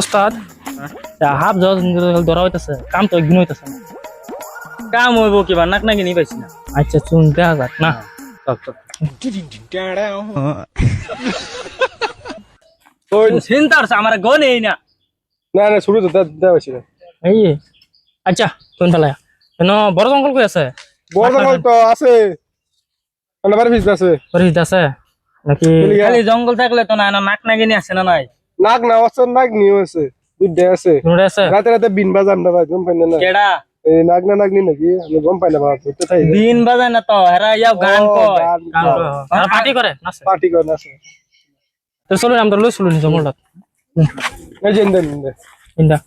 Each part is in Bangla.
ওস্তাদ হাফ ধরা হইতেছে কাম তো একদিন হইতেছে না। কাম হইব কিবা নাক নাকি নি পাইছি না। আচ্ছা চুন দেখা যাক না। চিন্তা করছে আমার গনে এই না। না না শুরু তো দেওয়া হয়েছিল। এই আচ্ছা চুন ফেলায় কেন বড় জঙ্গল কই আছে? বড় জঙ্গল তো আছে, অনেকবার ভিজ আছে। পরিচিত আছে নাকি? খালি জঙ্গল থাকলে তো না নাক নাকি নি আছে না নাই? নাক না আছে, নাক নিও আছে, দুধ আছে। দুটো আছে রাতে রাতে বিন বাজান না ভাই, গম পাই না। কেডা এই নাক না নাকি আমি গম পাই না বাবা, তো তাই দিন বাজায় না তো হেরা ইয়াও গান কয়। পার্টি করে নাচে পার্টি করে না। তো চলুন আমরা লই চলুন জঙ্গলটা এই যে দেন ইন্দা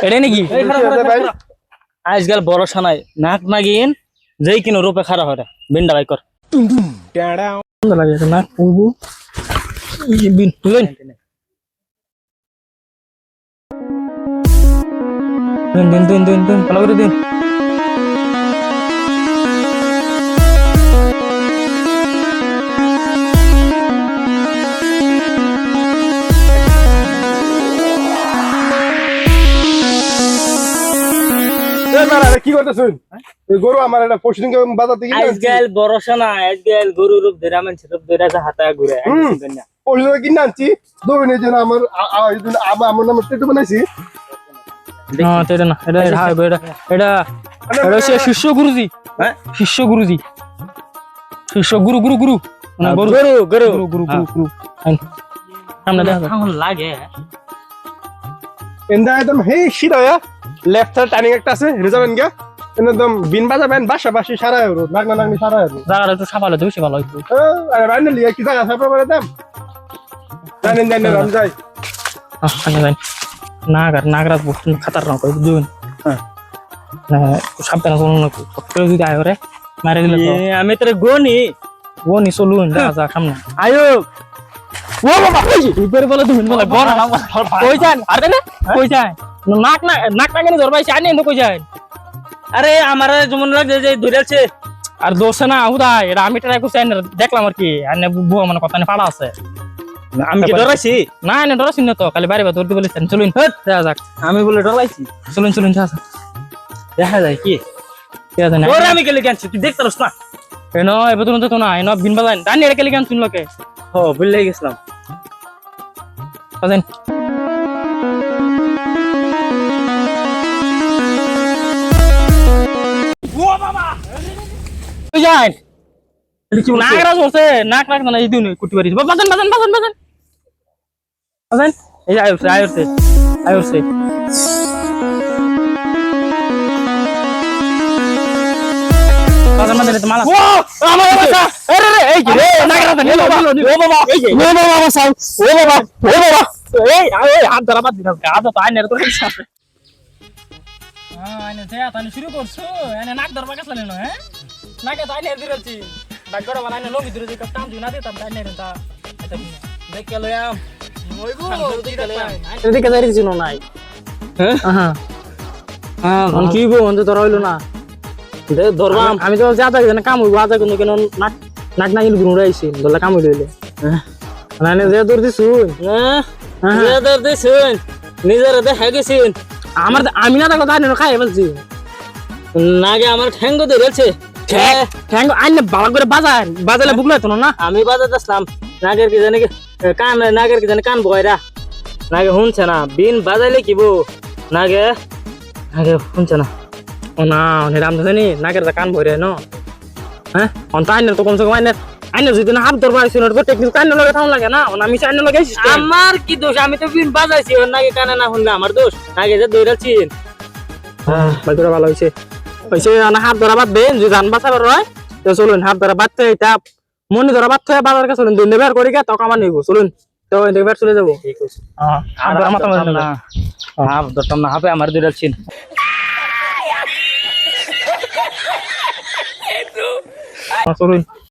এটা নাকি ভাই। আজকাল বড় সানাই নাক নাগিন যেই কিনো রূপে খারাপ হয় বিন্ডা বাই কর। সুন্দর লাগে এটা না কুবু বিন লইন দিন ভালো করে দিন। কি করতেছেন? গরু আমার একটা পরশুদিন বাজার থেকে আজকাল বড় সানাই আজকাল গরু রূপ ধরে মানুষ রূপ ধরে হাতে ঘুরে পরশুদিন কিনে আনছি দোকানের জন্য। আমার আমার নাম টেটু বানাইছি। না এটা না এটা এটা এটা এটা হচ্ছে শিষ্য গুরুজি। হ্যাঁ শিষ্য গুরুজি, শিষ্য গুরু গুরু গুরু মানে গুরু গরু গরু গুরু গুরু গুরু গুরু সামনে দেখা যাক। কেমন লাগে এন্দা একদম হেই সিধা লেফট সাইড টার্নিং একটা আছে, রিজার্ভেন গিয়া একদম বিন বাজাবেন বাসাবাসি সারা হলো, নাক না নাকনি সারা হলো। জায়গাটা একটু সাফালে তো বেশি ভালো হইতো। আরে বাইনে লিয়া কি জায়গা সাপড়া করে দেন জানেন জানেন আমি যাই। আচ্ছা যাই নাগরাত বস্তু খাতারনাক হয় বুঝুন। হ্যাঁ সাবধানে চলুন নাকি কেউ যদি আয় করে মারে দিলে তো আমি তোর গনি ও নি চলুন দেখা যাক সামনে। আয়ো ও বাবা উপরে বলে তুমি বলে বড় কই যান আরে না কই যায় নাক না নাক না কেন ধরবাইছে আনি এনে কই যায়? আরে আমার যেমন লাগে যে ধরেছে আর দোষ না হুদা এটা আমি ট্রাই করছি দেখলাম আর কি আনে বুয়া মানে কথা পাড়া আছে। আমি কি ডরাইছি? না না ডরাইছি না তো খালি বাইরে বা ধরতে বলেছেন। চলুন দেখা যাক আমি বলে ডরাইছি? চলুন চলুন দেখা যাক দেখা যায় কি ঠিক আছে না তোর আমি গেলে কেনছি তুই দেখতে পারছ না? এনো এবার তো না এনো বিন বাজান দানি এটা কেলে কেন শুনলো কে? ও ভুলে গেছিলাম। বাজান ও বাবা কই যায়? নাগরা চলছে নাক নাক না এই দিন কুটি বাড়ি বাজান বাজান বাজান বাজান বাজান এই যে আইছে আইছে আইছে বাজান মানে তো মালা ও আমার বাবা আরে রে এই রে নাগরা না নিলো ও বাবা এই যে ও বাবা সাউ ও বাবা এই হাত ধরা বাদ দিনা হাত তো আইনের তো আছে। হ্যাঁ আইনে যা তানি শুরু করছো এনে নাক ধরবা গেছলা না হ্যাঁ নাকে তো আইনের দিরছি বাগড়া বানাইনে লঙ্গি দিরছি কাম জুনা দিতাম আইনের তা এটা দেখে লয়াম হইবো দেখে লয়াম এদিকে যাই দিছিনো নাই হ্যাঁ হ্যাঁ হ্যাঁ কি গো অন্ত ধরা হইলো না দে ধরবাম আমি তো যা থাকি না কাম হইবো আজা কোন কেন নাক নাক নাগিল গুড় আইছি দলা কাম হইলো না না যে দৌড় দিছুন হ্যাঁ যে দর দিছুন নিজের দেখা গেছিন আমার আমি না দেখো তাই খাই বলছি নাগে আমার ঠ্যাঙ্গ ধরেছে ঠ্যাং আইনে বাবা করে বাজার বাজালে বুকলে তো না আমি বাজাতে আসলাম নাগের কি জানি কান নাগের কি জানি কান বয়রা নাগে শুনছে না বিন বাজাইলে কিবো নাগে নাগে শুনছে না ও না রাম জানি নাকের কান ভরে ন হ্যাঁ অন্ত আইনে তো কমসে কম আইনে যদি না হাত ধরবা আইছিল তো টেকনিক কান লগে থাম লাগে না আমি চাইনে লগে আমার কি দোষ? আমি তো বিন বাজাইছি ওর নাগে কানে না শুনলে আমার দোষ। নাগে যে দৌড়াচ্ছিন হ্যাঁ বাইরে ভালো হইছে হইছে না হাত ধরা বাদ দেন যদি জান বাঁচাবার হয় তো চলুন হাত ধরা বাদ থেকে এটা মনি ধরা বাদ থেকে বাজার কাছে চলুন দুই বের করি গে তখন আমার নিব চলুন তো এদিকে বের চলে যাব। ঠিক আছে হ্যাঁ হাত ধরা মাথা মারবেন না হাফ ধরতাম না হাফে আমার দৌড়াচ্ছিন চলুন